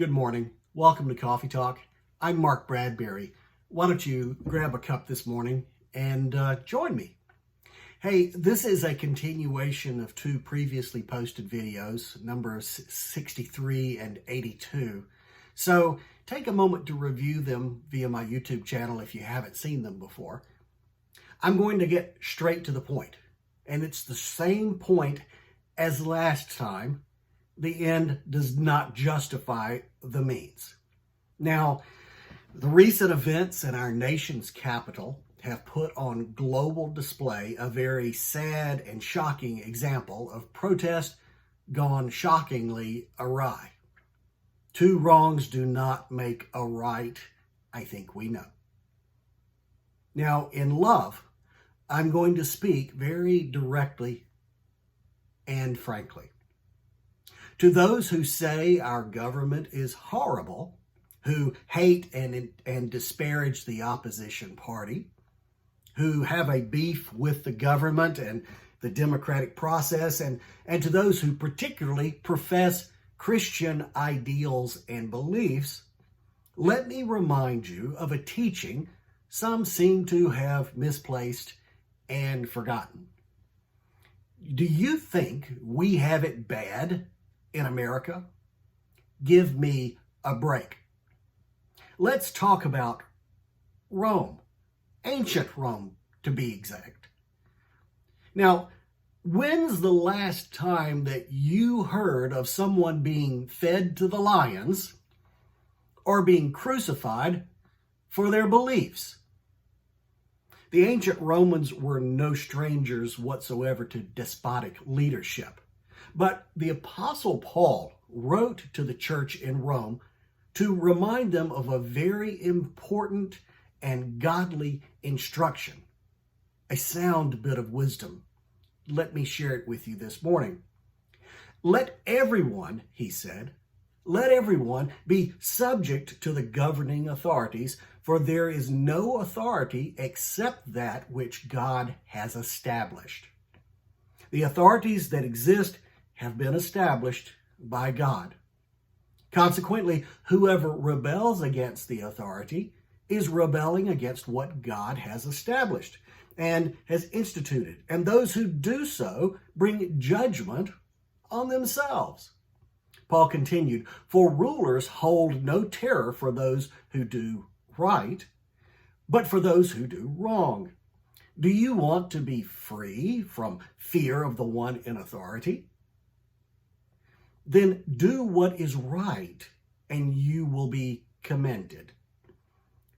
Good morning. Welcome to Coffee Talk. I'm Mark Bradberry. Why don't you grab a cup this morning and join me? Hey, this is a continuation of two previously posted videos, numbers 63 and 82. So take a moment to review them via my YouTube channel if you haven't seen them before. I'm going to get straight to the point, and it's the same point as last time. The end does not justify the means. Now, the recent events in our nation's capital have put on global display a very sad and shocking example of protest gone shockingly awry. Two wrongs do not make a right, I think we know. Now, in love, I'm going to speak very directly and frankly. To those who say our government is horrible, who hate and disparage the opposition party, who have a beef with the government and the democratic process, and to those who particularly profess Christian ideals and beliefs, let me remind you of a teaching some seem to have misplaced and forgotten. Do you think we have it bad in America? Give me a break. Let's talk about Rome, ancient Rome to be exact. Now, when's the last time that you heard of someone being fed to the lions or being crucified for their beliefs? The ancient Romans were no strangers whatsoever to despotic leadership. But the Apostle Paul wrote to the church in Rome to remind them of a very important and godly instruction, a sound bit of wisdom. Let me share it with you this morning. Let everyone, he said, let everyone be subject to the governing authorities, for there is no authority except that which God has established. The authorities that exist have been established by God. Consequently, whoever rebels against the authority is rebelling against what God has established and has instituted, and those who do so bring judgment on themselves. Paul continued, "For rulers hold no terror for those who do right, but for those who do wrong." Do you want to be free from fear of the one in authority? Then do what is right, and you will be commended.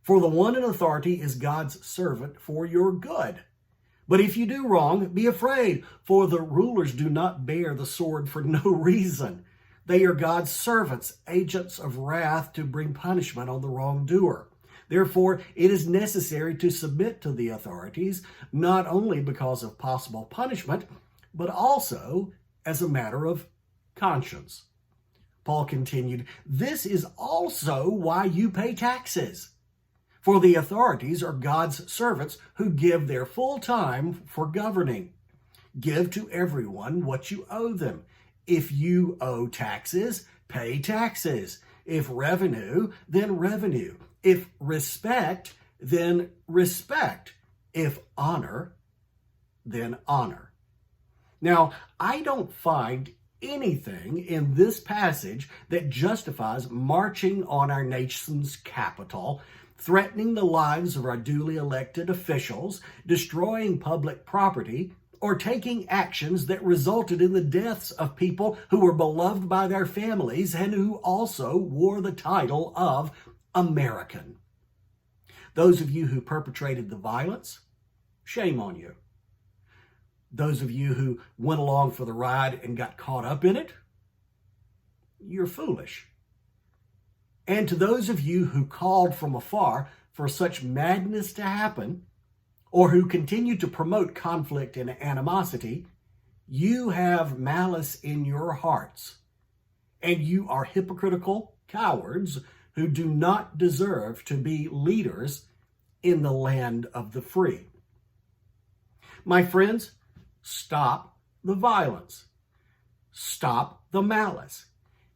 For the one in authority is God's servant for your good. But if you do wrong, be afraid, for the rulers do not bear the sword for no reason. They are God's servants, agents of wrath to bring punishment on the wrongdoer. Therefore, it is necessary to submit to the authorities, not only because of possible punishment, but also as a matter of conscience. Paul continued, "This is also why you pay taxes. For the authorities are God's servants who give their full time for governing. Give to everyone what you owe them. If you owe taxes, pay taxes. If revenue, then revenue. If respect, then respect. If honor, then honor." Now, I don't find anything in this passage that justifies marching on our nation's capital, threatening the lives of our duly elected officials, destroying public property, or taking actions that resulted in the deaths of people who were beloved by their families and who also wore the title of American. Those of you who perpetrated the violence, shame on you. Those of you who went along for the ride and got caught up in it, you're foolish. And to those of you who called from afar for such madness to happen, or who continue to promote conflict and animosity, you have malice in your hearts, and you are hypocritical cowards who do not deserve to be leaders in the land of the free. My friends, stop the violence. Stop the malice.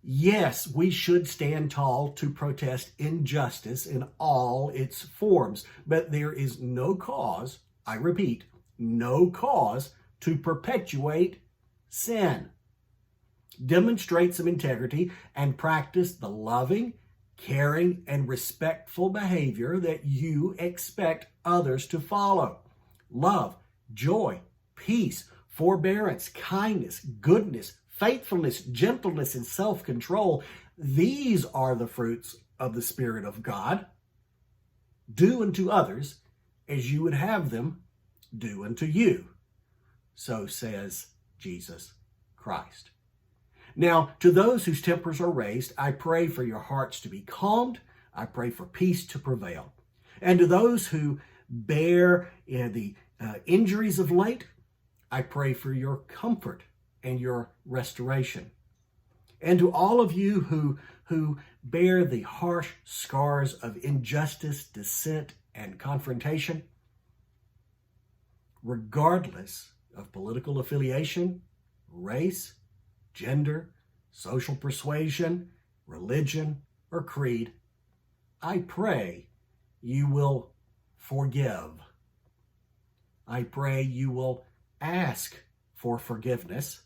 Yes, we should stand tall to protest injustice in all its forms, but there is no cause, I repeat, no cause to perpetuate sin. Demonstrate some integrity and practice the loving, caring, and respectful behavior that you expect others to follow. Love, joy, peace, forbearance, kindness, goodness, faithfulness, gentleness, and self-control. These are the fruits of the Spirit of God. Do unto others as you would have them do unto you. So says Jesus Christ. Now, to those whose tempers are raised, I pray for your hearts to be calmed. I pray for peace to prevail. And to those who bear the injuries of late, I pray for your comfort and your restoration. And to all of you who bear the harsh scars of injustice, dissent, and confrontation, regardless of political affiliation, race, gender, social persuasion, religion, or creed, I pray you will forgive. I pray you will ask for forgiveness.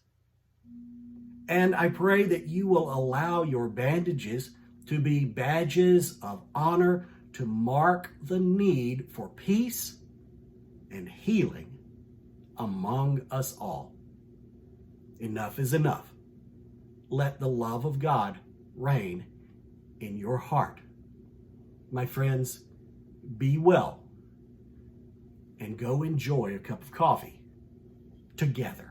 And I pray that you will allow your bandages to be badges of honor to mark the need for peace and healing among us all. Enough is enough. Let the love of God reign in your heart. My friends, be well and go enjoy a cup of coffee together.